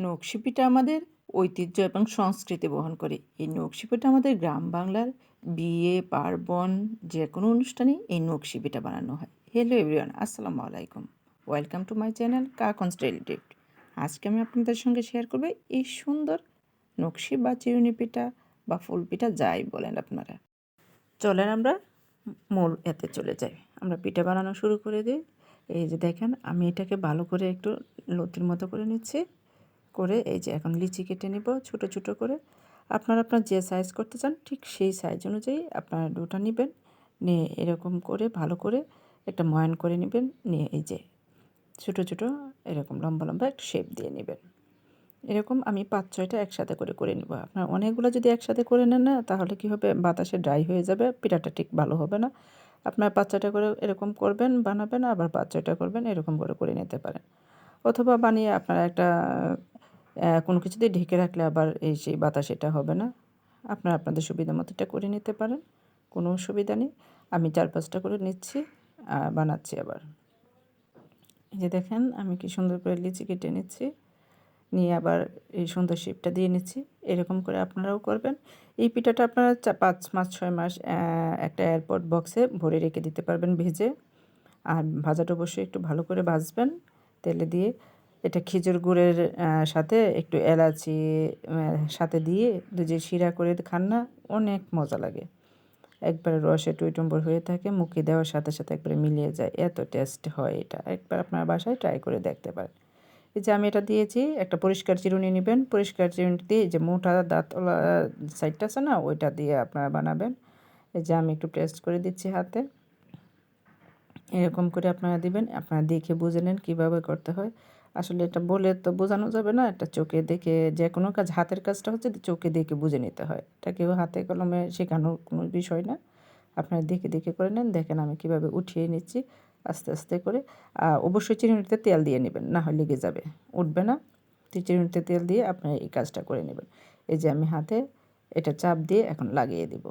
নকশি পিঠা আমাদের ঐতিহ্য এবং সংস্কৃতি বহন করে। এই নকশি পিঠা আমাদের গ্রাম বাংলার বিয়ে, পার্বণ যে কোনো অনুষ্ঠানেই এই নকশি পিঠা বানানো হয়। হ্যালো এভরিওয়ান, আসসালামু আলাইকুম। Welcome to my channel Kakon's daily tips. আজকে আমি আপনাদের সঙ্গে শেয়ার করব এই সুন্দর নকশি বা চিরুনি পিঠা বা ফুল পিঠা যাই বলেন আপনারা। চলেন আমরা মূল এতে চলে যাই। আমরা পিঠা বানানো শুরু করে দিই। এই যে দেখেন, আমি এটাকে ভালো করে একটু লতির মতো করে নিচ্ছি। করে এই যে এখন লিচি কেটে নিব ছোট ছোট করে। আপনারা আপনার যে সাইজ করতে চান ঠিক সেই সাইজ অনুযায়ী আপনারা ডোটা নেবেন। নিয়ে এরকম করে ভালো করে একটা ময়ান করে নেবেন। নিয়ে এই যে ছোট ছোট এরকম লম্বা লম্বা একটা শেপ দিয়ে নেবেন। এরকম আমি ৫-৬টা একসাথে করে নেব। আপনার অনেকগুলো যদি একসাথে করে নেন না, তাহলে কী হবে, বাতাসে ড্রাই হয়ে যাবে, পিঠাটা ঠিক ভালো হবে না। আপনার ৫-৬টা করে এরকম করবেন, বানাবেন, আবার ৫-৬টা করবেন, এরকম করে নিতে পারেন। অথবা বানিয়ে আপনারা একটা কোনো কিছু দিয়ে ঢেকে রাখলে আবার সেই বাতাস এটা হবে না। আপনারা আপনাদের সুবিধা মতো এটা করে নিতে পারেন, কোনো অসুবিধা নেই। আমি ৪-৫টা করে নিচ্ছি, বানাচ্ছি আবার। এই যে দেখেন, আমি কি সুন্দর করে লিচি কেটে নিচ্ছি, নিয়ে আবার এই সুন্দর শেপটা দিয়ে নিচ্ছি। এরকম করে আপনারাও করবেন। এই পিঠাটা আপনারা ৫ মাস ৬ মাস একটা এয়ারপড বক্সে ভরে রেখে দিতে পারবেন ভেজে। আর ভাজাটা অবশ্যই একটু ভালো করে ভাজবেন তেলে দিয়ে। এটা খেজুর গুড়ের সাথে একটু এলাচি সাথে দিয়ে যে শিরা করে খান না, অনেক মজা লাগে। একবারে রসে টইটম্বর হয়ে থাকে, মুখে দেওয়ার সাথে সাথে একবারে মিলিয়ে যায়, এত টেস্ট হয় এটা। একবার আপনার বাসায় ট্রাই করে দেখতে পারেন। এই যে আমি এটা দিয়েছি, একটা পরিষ্কার চিরুনি নেবেন। পরিষ্কার চিরুনি দিয়ে যে মোটা দাঁতওয়ালা সাইডটা আছে না, ওইটা দিয়ে আপনারা বানাবেন। এই যে আমি একটু টেস্ট করে দিচ্ছি হাতে। এরকম করে আপনারা দিবেন। আপনারা দেখে বুঝে নেন কীভাবে করতে হয়। আসলে এটা বলে তো বোঝানো যাবে না, এটা চোখে দেখে, যে কোনো কাজ হাতের কাজটা হচ্ছে চোখে দেখে বুঝে নিতে হয়। এটা কেউ হাতে কলমে শেখানোর কোনো বিষয় না। আপনারা দেখে দেখে করে নেন। দেখেন আমি কীভাবে উঠিয়ে নিচ্ছি আস্তে আস্তে করে। অবশ্যই চিরুনিতে তেল দিয়ে নেবেন, না হয় লেগে যাবে, উঠবে না। চিরুনিতে তেল দিয়ে আপনারা এই কাজটা করে নেবেন। এই যে আমি হাতে এটা চাপ দিয়ে এখন লাগিয়ে দিব।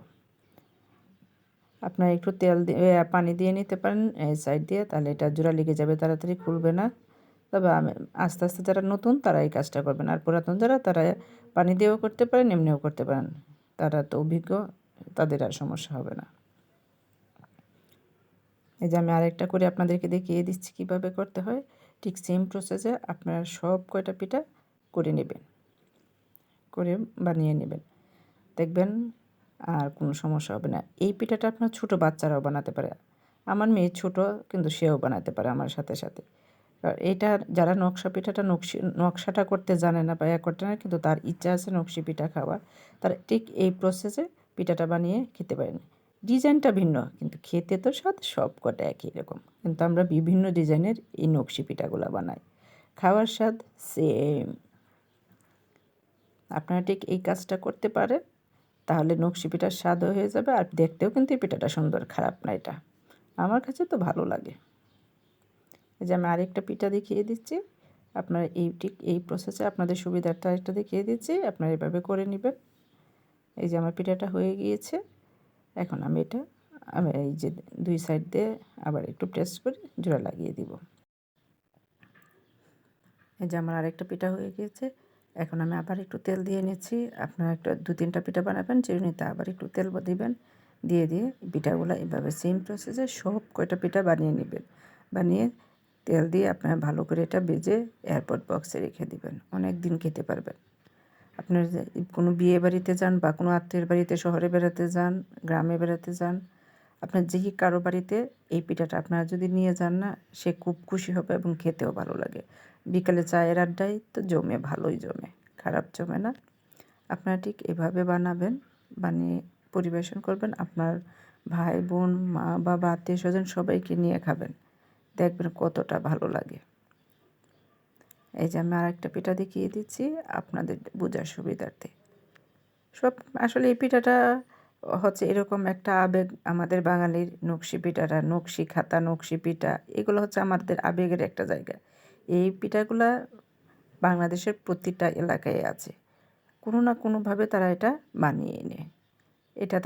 আপনারা একটু তেল দিয়ে পানি দিয়ে নিতে পারেন এই সাইড দিয়ে, তাহলে এটা জোড়া লেগে যাবে, তাড়াতাড়ি খুলবে না। তবে আমি আস্তে আস্তে, যারা নতুন তারা এই কাজটা করবেন, আর পুরাতন যারা তারা পানি দিয়েও করতে পারেন, এমনিও করতে পারেন। তারা তো অভিজ্ঞ, তাদের আর সমস্যা হবে না। এই যে আমি আরেকটা করে আপনাদেরকে দেখিয়ে দিচ্ছি কীভাবে করতে হয়। ঠিক সেম প্রসেসে আপনারা সব কয়টা পিঠা করে নেবেন, করে বানিয়ে নেবেন। দেখবেন আর কোনো সমস্যা হবে না। এই পিঠাটা আপনার ছোটো বাচ্চারাও বানাতে পারে। আমার মেয়ে ছোট, কিন্তু সেও বানাতে পারে আমার সাথে সাথে। এটা যারা নকশাটা করতে জানে না বা করতে না, কিন্তু তার ইচ্ছা আছে নকশি পিঠা খাওয়ার, তারা ঠিক এই প্রসেসে পিঠাটা বানিয়ে খেতে পারেন। ডিজাইনটা ভিন্ন, কিন্তু খেতে তো স্বাদ সব কটা একই রকম। কিন্তু আমরা বিভিন্ন ডিজাইনের এই নকশি পিঠাগুলো বানাই, খাওয়ার স্বাদ সেম। আপনারা ঠিক এই কাজটা করতে পারেন, তাহলে নকশি পিঠার স্বাদও হয়ে যাবে, আর দেখতেও কিন্তু এই পিঠাটা সুন্দর, খারাপ না এটা। আমার কাছে তো ভালো লাগে। এই যে আমি আরেকটা পিঠা দেখিয়ে দিচ্ছি। আপনারা ঠিক এই প্রসেসে আপনাদের সুবিধার্থে আরেকটা দেখিয়ে দিচ্ছি, আপনারা এভাবে করে নেবেন। এই যে আমার পিঠাটা হয়ে গিয়েছে। এখন আমি এই যে ২ সাইড দিয়ে আবার একটু প্রেস করে জোড়া লাগিয়ে দিব। এই যে আমার আরেকটা পিঠা হয়ে গিয়েছে। এখন আমি আবার একটু তেল দিয়ে নিচ্ছি। আপনারা একটা ২-৩টা পিঠা বানাবেন, চিরুনিতে আবার একটু তেল দিবেন। দিয়ে পিঠাগুলো এভাবে সেম প্রসেসে সব কয়টা পিঠা বানিয়ে নেবেন। বানিয়ে তেল দিয়ে আপনারা ভালো করে এটা ভেজে এয়ারপড বক্সে রেখে দিবেন। অনেক দিন খেতে পারবেন। আপনার কোনো বিয়ে বাড়িতে যান বা কোনো আত্মীয়ের বাড়িতে, শহরে বেড়াতে যান, গ্রামে বেড়াতে যান, আপনার যে কারো বাড়িতে এই পিঠাটা আপনারা যদি নিয়ে যান না, সে খুব খুশি হবে এবং খেতেও ভালো লাগে। বিকালে চায়ের আড্ডায় তো ভালোই জমে, খারাপ জমে না। আপনারা ঠিক এভাবে বানাবেন, বানিয়ে পরিবেশন করবেন। আপনার ভাই বোন, মা বাবা, আত্মীয় স্বজন সবাইকে নিয়ে খাবেন, দেখবেন কতটা ভালো লাগে। এই যে আমি আরেকটা পিঠা দেখিয়ে দিচ্ছি আপনাদের বোঝার সুবিধার্থে। আসলে এই পিঠাটা হচ্ছে এরকম একটা আবেগ আমাদের বাঙালির। নকশি পিঠাটা, নকশি খাতা, নকশি পিঠা, এগুলো হচ্ছে আমাদের আবেগের একটা জায়গা। এই পিঠাগুলা বাংলাদেশের প্রতিটা এলাকায় আছে, কোনো না কোনোভাবে তারা এটা বানিয়ে নেয়। এটা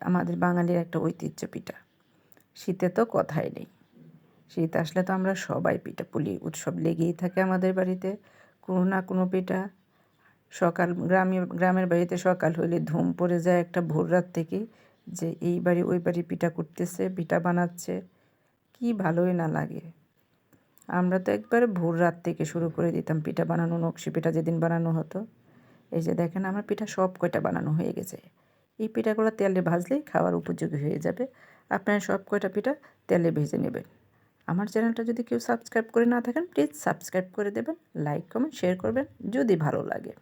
আমাদের বাঙালির একটা ঐতিহ্য পিঠা। শীতে তো কথাই নেই, শীত আসলে তো আমরা সবাই পিঠাপুলি উৎসব লেগেই থাকে আমাদের বাড়িতে। কোনো না কোনো পিঠা সকাল গ্রামের বাড়িতে সকাল হইলে ধুম পড়ে যায় একটা ভোর রাত থেকে, যে এই বাড়ি ওই বাড়ি পিঠা করতেছে, পিঠা বানাচ্ছে, কি ভালোই না লাগে। আমরা তো একবারে ভোর রাত থেকে শুরু করে দিতাম পিঠা বানানো। নকশি পিঠা যেদিন বানানো হতো, এই যে দেখেন আমার পিঠা সব কয়টা বানানো হয়ে গেছে। এই পিঠাগুলো তেলে ভাজলেই খাওয়ার উপযোগী হয়ে যাবে। আপনারা সব কয়টা পিঠা তেলে ভেজে নেবেন। আমার চ্যানেলটা যদি কেউ সাবস্ক্রাইব করে না থাকেন, প্লিজ সাবস্ক্রাইব করে দেবেন, লাইক কমেন্ট শেয়ার করবেন যদি ভালো লাগে।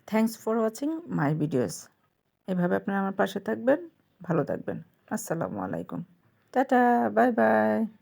Thanks for watching my videos. এভাবে আপনারা আমার পাশে থাকবেন, ভালো থাকবেন। আসসালামু আলাইকুম, টাটা, বাই বাই।